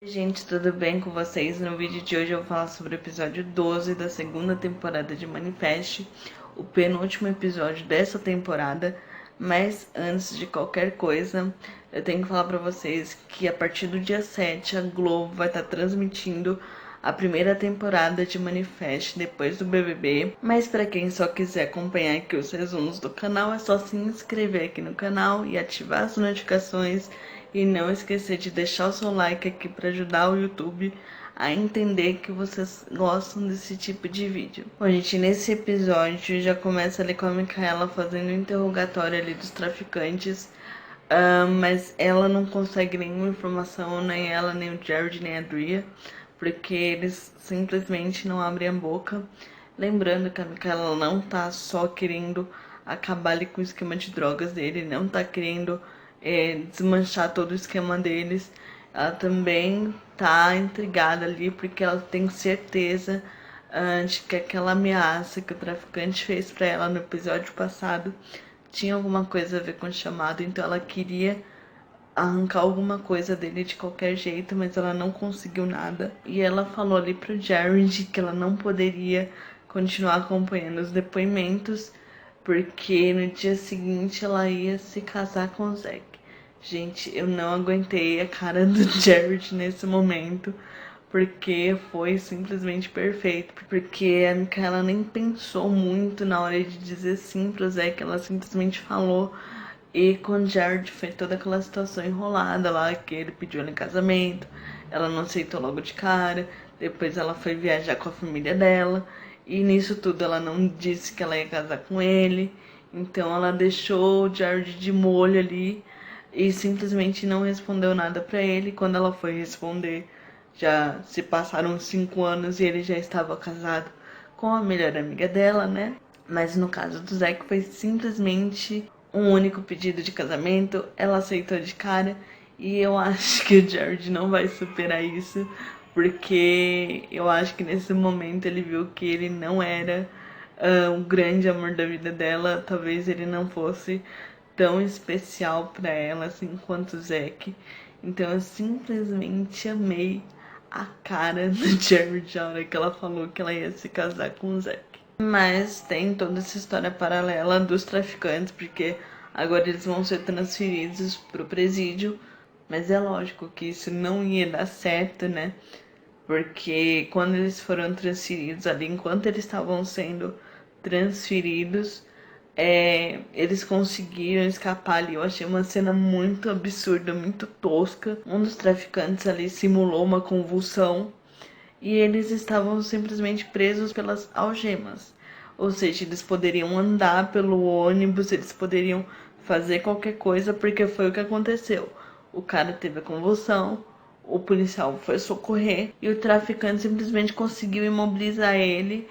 Gente, tudo bem com vocês? No vídeo de hoje eu vou falar sobre o episódio 12 da segunda temporada de Manifest, o penúltimo episódio dessa temporada. Mas antes de qualquer coisa, eu tenho que falar pra vocês que a partir do dia 7 a Globo vai estar transmitindo a primeira temporada de Manifest depois do BBB. Mas para quem só quiser acompanhar aqui os resumos do canal, é só se inscrever aqui no canal e ativar as notificações. E não esquecer de deixar o seu like aqui para ajudar o YouTube a entender que vocês gostam desse tipo de vídeo. Bom, gente, nesse episódio já começa ali com a Micaela fazendo um interrogatório ali dos traficantes. Mas ela não consegue nenhuma informação, nem ela, nem o Jared, nem a Drea, porque eles simplesmente não abrem a boca. Lembrando que a Micaela não tá só querendo acabar ali com o esquema de drogas dele, não tá querendo desmanchar todo o esquema deles. Ela também tá intrigada ali porque ela tem certeza de que aquela ameaça que o traficante fez pra ela no episódio passado tinha alguma coisa a ver com o chamado, então ela queria arrancar alguma coisa dele de qualquer jeito, mas ela não conseguiu nada. E ela falou ali pro Jared que ela não poderia continuar acompanhando os depoimentos, porque no dia seguinte ela ia se casar com o Zack. Gente, eu não aguentei a cara do Jared nesse momento, porque foi simplesmente perfeito. Porque a Micaela nem pensou muito na hora de dizer sim pro Zack, ela simplesmente falou. E com o Jared foi toda aquela situação enrolada lá, que ele pediu ela em casamento, ela não aceitou logo de cara, depois ela foi viajar com a família dela, e nisso tudo ela não disse que ela ia casar com ele, então ela deixou o Jared de molho ali e simplesmente não respondeu nada pra ele. Quando ela foi responder, já se passaram 5 anos e ele já estava casado com a melhor amiga dela, né? Mas no caso do Zack foi simplesmente um único pedido de casamento, ela aceitou de cara e eu acho que o Jared não vai superar isso, porque eu acho que nesse momento ele viu que ele não era o grande amor da vida dela, talvez ele não fosse tão especial para ela assim quanto o Zack. Então eu simplesmente amei a cara do Jared na hora que ela falou que ela ia se casar com o Zack. Mas tem toda essa história paralela dos traficantes, porque agora eles vão ser transferidos pro presídio. Mas é lógico que isso não ia dar certo, né? Porque quando eles foram transferidos ali, enquanto eles estavam sendo transferidos, eles conseguiram escapar ali. Eu achei uma cena muito absurda, muito tosca. Um dos traficantes ali simulou uma convulsão e eles estavam simplesmente presos pelas algemas. Ou seja, eles poderiam andar pelo ônibus, eles poderiam fazer qualquer coisa, porque foi o que aconteceu. O cara teve a convulsão, o policial foi socorrer e o traficante simplesmente conseguiu imobilizar ele,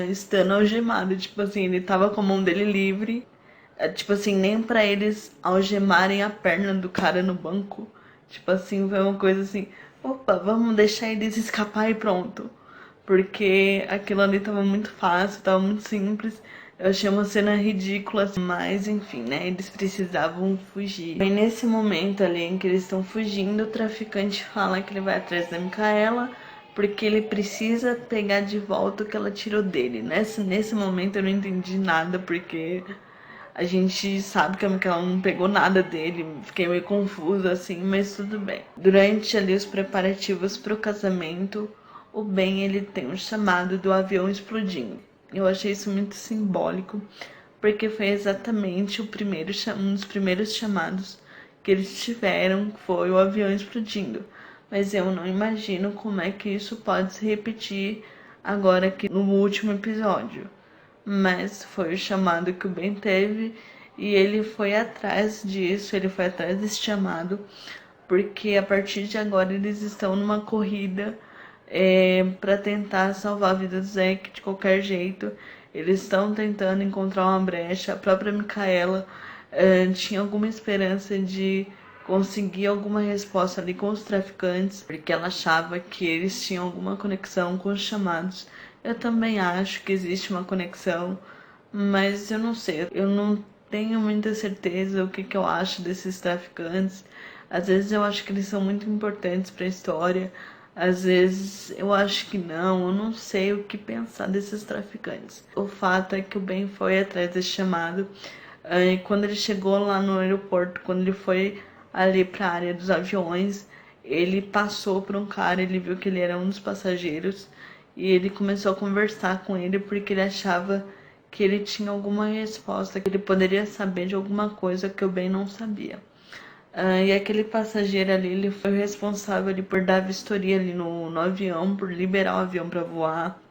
estando algemado. Tipo assim, ele tava com a mão dele livre, tipo assim, nem pra eles algemarem a perna do cara no banco. Tipo assim, foi uma coisa assim, opa, vamos deixar eles escapar e pronto. Porque aquilo ali tava muito fácil, tava muito simples. Eu achei uma cena ridícula, mas enfim, né? Eles precisavam fugir. E nesse momento ali em que eles estão fugindo, o traficante fala que ele vai atrás da Micaela, porque ele precisa pegar de volta o que ela tirou dele. Nesse momento eu não entendi nada, porque a gente sabe que a Micaela não pegou nada dele, fiquei meio confusa assim, mas tudo bem. Durante ali os preparativos pro casamento, o Ben ele tem um chamado do avião explodindo. Eu achei isso muito simbólico, porque foi exatamente um dos primeiros chamados que eles tiveram, foi o avião explodindo. Mas eu não imagino como é que isso pode se repetir agora aqui no último episódio. Mas foi o chamado que o Ben teve e ele foi atrás disso, ele foi atrás desse chamado, porque a partir de agora eles estão numa corrida para tentar salvar a vida do Zack de qualquer jeito. Eles estão tentando encontrar uma brecha. A própria Micaela tinha alguma esperança de conseguir alguma resposta ali com os traficantes, porque ela achava que eles tinham alguma conexão com os chamados. Eu também acho que existe uma conexão, mas eu não sei, eu não tenho muita certeza o que eu acho desses traficantes. Às vezes eu acho que eles são muito importantes para a história, às vezes eu acho que não, eu não sei o que pensar desses traficantes. O fato é que o Ben foi atrás desse chamado, e quando ele chegou lá no aeroporto, quando ele foi ali para a área dos aviões, ele passou por um cara, ele viu que ele era um dos passageiros e ele começou a conversar com ele porque ele achava que ele tinha alguma resposta, que ele poderia saber de alguma coisa que o Ben não sabia. E aquele passageiro ali, ele foi o responsável ali por dar vistoria ali no avião, por liberar o avião para voar.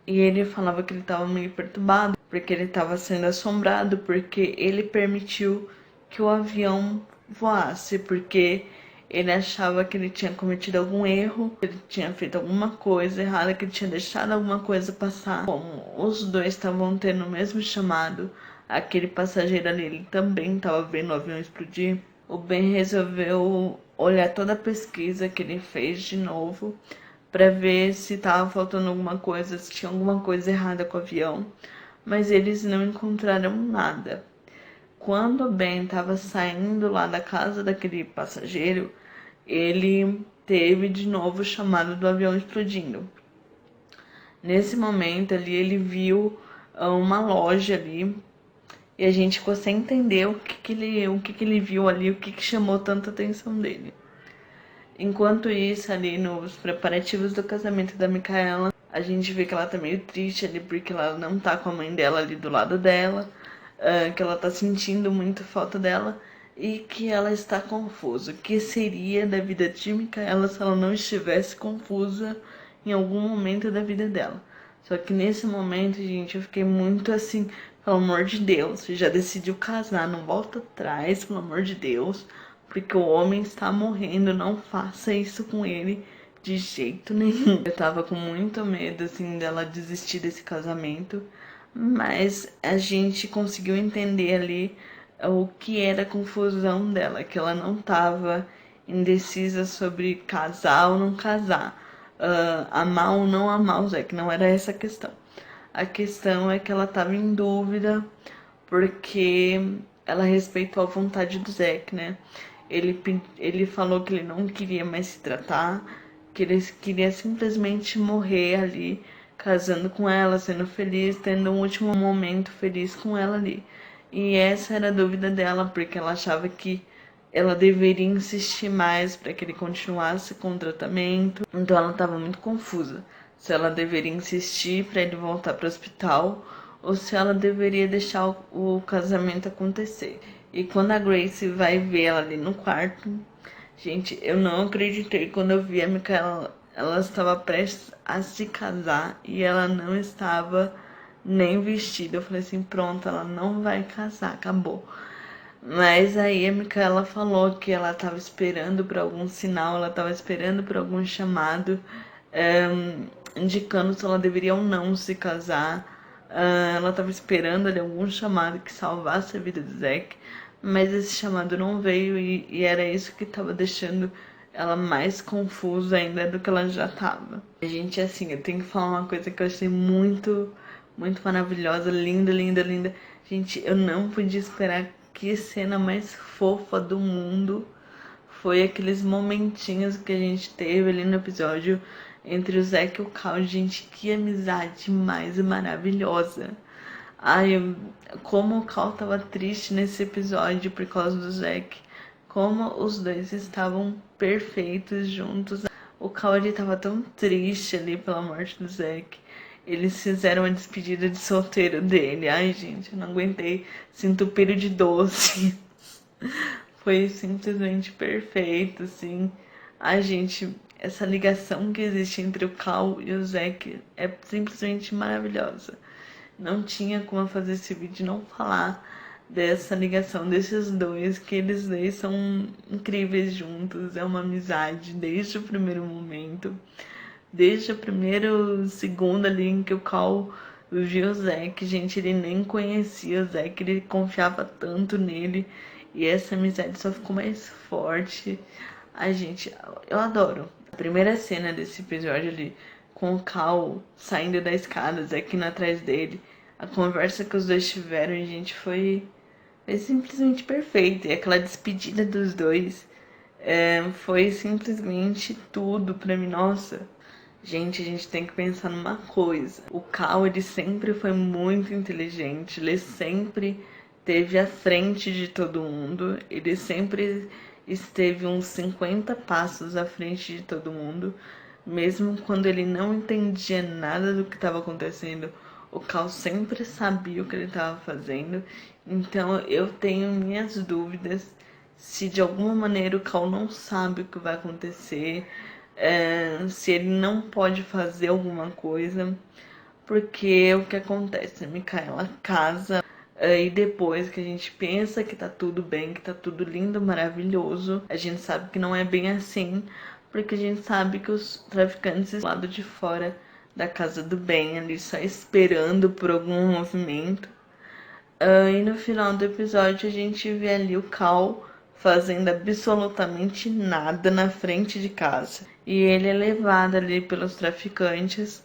E ele falava que ele estava meio perturbado, porque ele estava sendo assombrado, porque ele permitiu que o avião voasse, porque ele achava que ele tinha cometido algum erro, que ele tinha feito alguma coisa errada, que ele tinha deixado alguma coisa passar. Como os dois estavam tendo o mesmo chamado, aquele passageiro ali, ele também estava vendo o avião explodir. O Ben resolveu olhar toda a pesquisa que ele fez de novo para ver se estava faltando alguma coisa, se tinha alguma coisa errada com o avião, mas eles não encontraram nada. Quando o Ben estava saindo lá da casa daquele passageiro, ele teve de novo o chamado do avião explodindo. Nesse momento ali, ele viu uma loja ali e a gente ficou sem entender o que ele viu ali, o que chamou tanta atenção dele. Enquanto isso, ali nos preparativos do casamento da Micaela, a gente vê que ela tá meio triste ali porque ela não tá com a mãe dela ali do lado dela, que ela tá sentindo muito falta dela e que ela está confusa. O que seria da vida de Micaela se ela não estivesse confusa em algum momento da vida dela? Só que nesse momento, gente, eu fiquei muito assim, pelo amor de Deus, você já decidiu casar, não volta atrás, pelo amor de Deus, porque o homem está morrendo, não faça isso com ele de jeito nenhum. Eu tava com muito medo, assim, dela desistir desse casamento, mas a gente conseguiu entender ali o que era a confusão dela, que ela não tava indecisa sobre casar ou não casar, amar ou não amar o Zé, que não era essa a questão. A questão é que ela tava em dúvida porque ela respeitou a vontade do Zack, né? Ele falou que ele não queria mais se tratar, que ele queria simplesmente morrer ali, casando com ela, sendo feliz, tendo um último momento feliz com ela ali. E essa era a dúvida dela, porque ela achava que ela deveria insistir mais para que ele continuasse com o tratamento. Então ela estava muito confusa. Se ela deveria insistir para ele voltar para o hospital ou se ela deveria deixar o casamento acontecer. E quando a Grace vai ver ela ali no quarto, gente, eu não acreditei quando eu vi a Micaela. Ela estava prestes a se casar e ela não estava nem vestida. Eu falei assim, pronto, ela não vai casar, acabou. Mas aí a Micaela falou que ela estava esperando por algum sinal, ela estava esperando por algum chamado, indicando se ela deveria ou não se casar. Ela estava esperando ali algum chamado que salvasse a vida de Zack, mas esse chamado não veio e era isso que estava deixando ela mais confusa ainda do que ela já estava. Gente, assim, eu tenho que falar uma coisa que eu achei muito, muito maravilhosa, linda, linda, linda. Gente, eu não podia esperar. Que cena mais fofa do mundo foi aqueles momentinhos que a gente teve ali no episódio entre o Zack e o Cal. Gente, que amizade mais maravilhosa. Ai, como o Cal tava triste nesse episódio por causa do Zack. Como os dois estavam perfeitos juntos. O Cal ele tava tão triste ali pela morte do Zack. Eles fizeram a despedida de solteiro dele. Ai, gente, eu não aguentei. Se entupir de doce. Foi simplesmente perfeito, assim. Ai, gente, essa ligação que existe entre o Cal e o Zack é simplesmente maravilhosa. Não tinha como fazer esse vídeo e não falar dessa ligação desses dois, que eles dois são incríveis juntos. É uma amizade desde o primeiro momento. Desde o primeiro segundo ali em que o Cal viu o Zack, gente, ele nem conhecia o Zack, ele confiava tanto nele. E essa amizade só ficou mais forte. Ai, gente, eu adoro. A primeira cena desse episódio ali, com o Cal saindo da escada, o Zack indo atrás dele. A conversa que os dois tiveram, gente, foi simplesmente perfeito. E aquela despedida dos dois foi simplesmente tudo pra mim. Nossa, gente, a gente tem que pensar numa coisa. O Cal, ele sempre foi muito inteligente, ele sempre esteve à frente de todo mundo, ele sempre esteve uns 50 passos à frente de todo mundo, mesmo quando ele não entendia nada do que estava acontecendo. O Cal sempre sabia o que ele estava fazendo, então eu tenho minhas dúvidas se de alguma maneira o Cal não sabe o que vai acontecer, se ele não pode fazer alguma coisa, porque o que acontece? A Micaela casa e depois que a gente pensa que tá tudo bem, que tá tudo lindo, maravilhoso, a gente sabe que não é bem assim, porque a gente sabe que os traficantes estão do lado de fora da casa do bem, ali só esperando por algum movimento. E no final do episódio a gente vê ali o Cal fazendo absolutamente nada na frente de casa. E ele é levado ali pelos traficantes,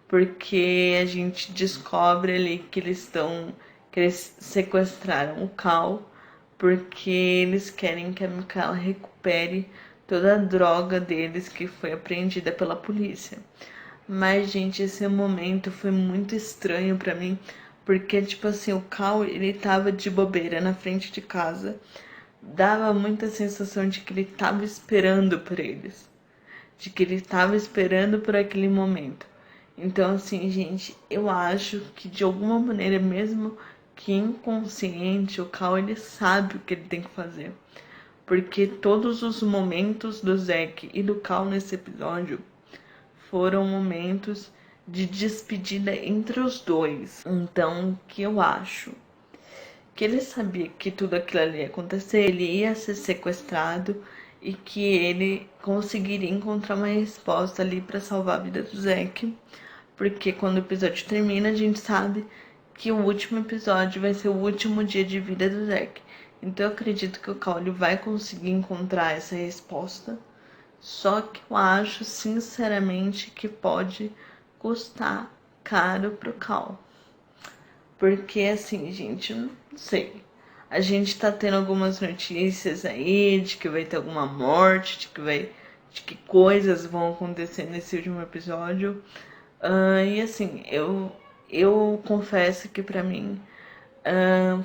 porque a gente descobre ali que eles sequestraram o Cal, porque eles querem que a Micaela recupere toda a droga deles que foi apreendida pela polícia. Mas, gente, esse momento foi muito estranho pra mim, porque, tipo assim, o Cal, ele tava de bobeira na frente de casa. Dava muita sensação de que ele tava esperando por eles. De que ele tava esperando por aquele momento. Então, assim, gente, eu acho que de alguma maneira, mesmo que inconsciente, o Cal, ele sabe o que ele tem que fazer. Porque todos os momentos do Zack e do Cal nesse episódio foram momentos de despedida entre os dois. Então, o que eu acho? Que ele sabia que tudo aquilo ali ia acontecer, ele ia ser sequestrado e que ele conseguiria encontrar uma resposta ali para salvar a vida do Zack. Porque quando o episódio termina, a gente sabe que o último episódio vai ser o último dia de vida do Zack. Então eu acredito que o Cole vai conseguir encontrar essa resposta. Só que eu acho, sinceramente, que pode custar caro pro Cal. Porque, assim, gente, eu não sei. A gente tá tendo algumas notícias aí de que vai ter alguma morte, de que coisas vão acontecer nesse último episódio. E assim, eu confesso que pra mim,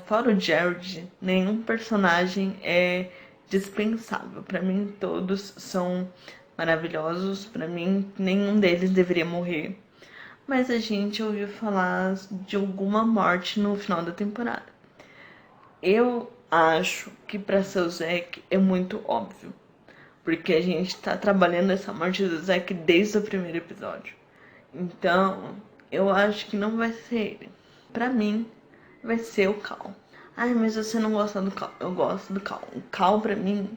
fora o Jared, nenhum personagem é dispensável. Pra mim, todos são maravilhosos. Pra mim, nenhum deles deveria morrer. Mas a gente ouviu falar de alguma morte no final da temporada. Eu acho que pra ser o Zack é muito óbvio. Porque a gente tá trabalhando essa morte do Zack desde o primeiro episódio. Então, eu acho que não vai ser ele. Pra mim, vai ser o Cal. Ai, mas você não gosta do Cal? Eu gosto do Cal. O Cal, pra mim,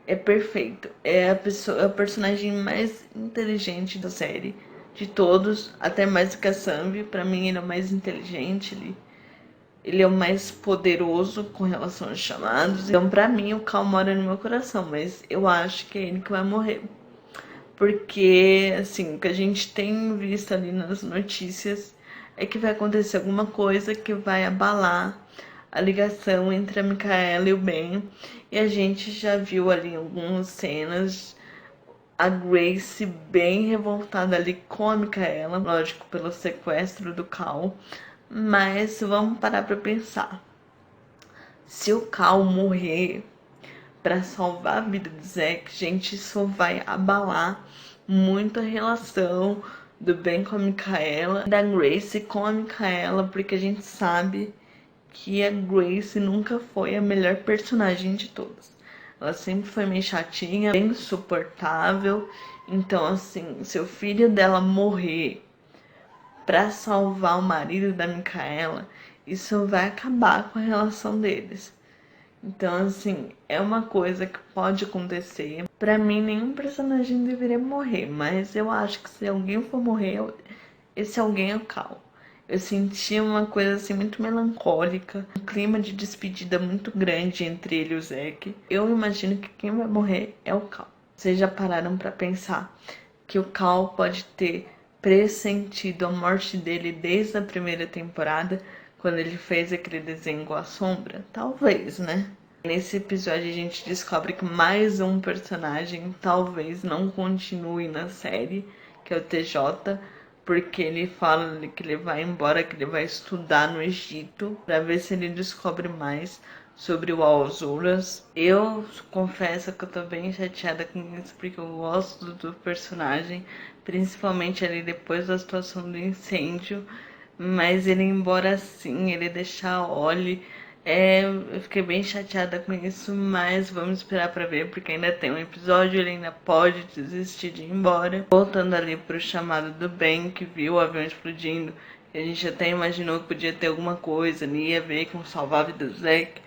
é perfeito. É é o personagem mais inteligente da série. De todos, até mais do que a Sambi. Pra mim, ele é o mais inteligente. Ele é o mais poderoso com relação aos chamados. Então, pra mim, o Cal mora no meu coração. Mas eu acho que é ele que vai morrer. Porque, assim, o que a gente tem visto ali nas notícias é que vai acontecer alguma coisa que vai abalar a ligação entre a Micaela e o Ben. E a gente já viu ali em algumas cenas a Grace bem revoltada ali com a Micaela, lógico, pelo sequestro do Cal. Mas vamos parar pra pensar. Se o Cal morrer para salvar a vida do Zack, gente, isso vai abalar muito a relação do Ben com a Micaela, da Grace com a Micaela, porque a gente sabe que a Grace nunca foi a melhor personagem de todas. Ela sempre foi meio chatinha, bem insuportável. Então, assim, se o filho dela morrer para salvar o marido da Micaela, isso vai acabar com a relação deles. Então, assim, é uma coisa que pode acontecer. Pra mim, nenhum personagem deveria morrer, mas eu acho que se alguém for morrer, esse alguém é o Cal. Eu senti uma coisa assim muito melancólica, um clima de despedida muito grande entre ele e o Zack. Eu imagino que quem vai morrer é o Cal. Vocês já pararam pra pensar que o Cal pode ter pressentido a morte dele desde a primeira temporada, quando ele fez aquele desenho com a sombra? Talvez, né? Nesse episódio a gente descobre que mais um personagem talvez não continue na série, que é o TJ, porque ele fala que ele vai embora, que ele vai estudar no Egito, para ver se ele descobre mais sobre o Alzuras. Eu confesso que eu tô bem chateada com isso, porque eu gosto do personagem, principalmente ali depois da situação do incêndio, mas ele embora assim, ele deixar a Ollie, eu fiquei bem chateada com isso, mas vamos esperar pra ver, porque ainda tem um episódio, ele ainda pode desistir de ir embora. Voltando ali pro chamado do Ben, que viu o avião explodindo, a gente até imaginou que podia ter alguma coisa ali a ver com salvar a vida do Zack.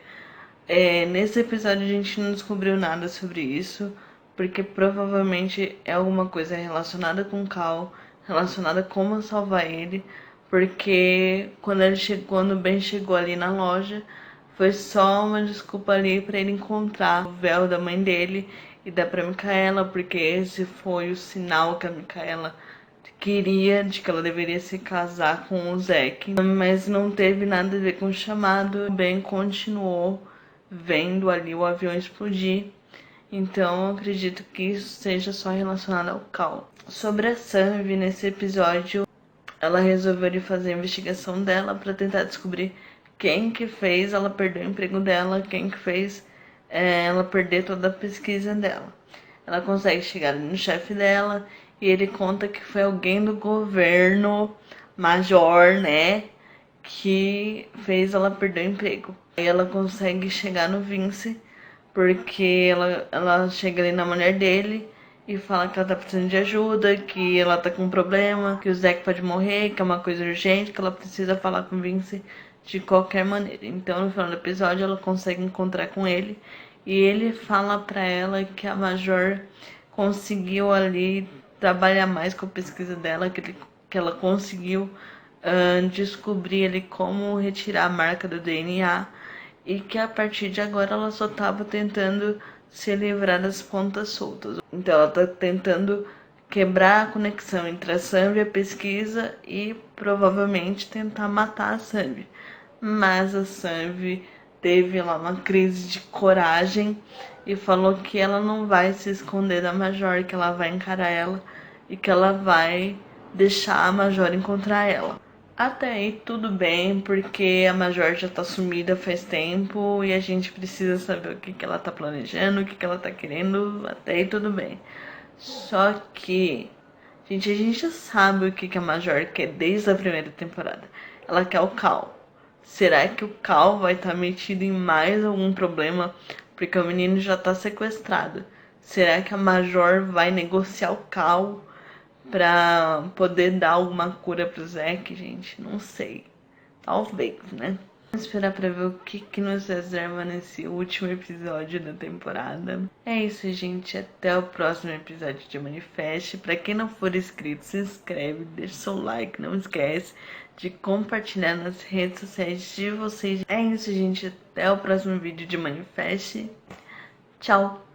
Nesse episódio a gente não descobriu nada sobre isso, porque provavelmente é alguma coisa relacionada com o Cal, relacionada a como salvar ele, porque quando o Ben chegou ali na loja, foi só uma desculpa ali para ele encontrar o véu da mãe dele e dar pra Micaela, porque esse foi o sinal que a Micaela queria, de que ela deveria se casar com o Zack. Mas não teve nada a ver com o chamado. O Ben continuou vendo ali o avião explodir. Então eu acredito que isso seja só relacionado ao Cal. Sobre a Sanvi, nesse episódio, ela resolveu fazer a investigação dela para tentar descobrir quem que fez ela perder o emprego dela, quem que fez ela perder toda a pesquisa dela. Ela consegue chegar no chefe dela e ele conta que foi alguém do governo major, né, que fez ela perder o emprego. Aí ela consegue chegar no Vince, porque ela chega ali na mulher dele e fala que ela tá precisando de ajuda, que ela tá com um problema, que o Zack pode morrer, que é uma coisa urgente, que ela precisa falar com o Vince de qualquer maneira. Então, no final do episódio, ela consegue encontrar com ele e ele fala pra ela que a Major conseguiu ali trabalhar mais com a pesquisa dela, que ela conseguiu descobrir ali como retirar a marca do DNA e que a partir de agora ela só estava tentando se livrar das pontas soltas. Então ela está tentando quebrar a conexão entre a Sanvi e a pesquisa e provavelmente tentar matar a Sanvi. Mas a Sanvi teve lá uma crise de coragem e falou que ela não vai se esconder da Major, que ela vai encarar ela e que ela vai deixar a Major encontrar ela. Até aí tudo bem, porque a Major já tá sumida faz tempo e a gente precisa saber o que que ela tá planejando, o que que ela tá querendo, até aí tudo bem. Só que, gente, a gente já sabe o que que a Major quer desde a primeira temporada. Ela quer o Cal. Será que o Cal vai estar metido em mais algum problema? Porque o menino já tá sequestrado. Será que a Major vai negociar o Cal pra poder dar alguma cura pro Zack, gente? Não sei. Talvez, né? Vamos esperar pra ver o que nos reserva nesse último episódio da temporada. É isso, gente. Até o próximo episódio de Manifest. Pra quem não for inscrito, se inscreve, deixa seu like. Não esquece de compartilhar nas redes sociais de vocês. É isso, gente. Até o próximo vídeo de Manifest. Tchau!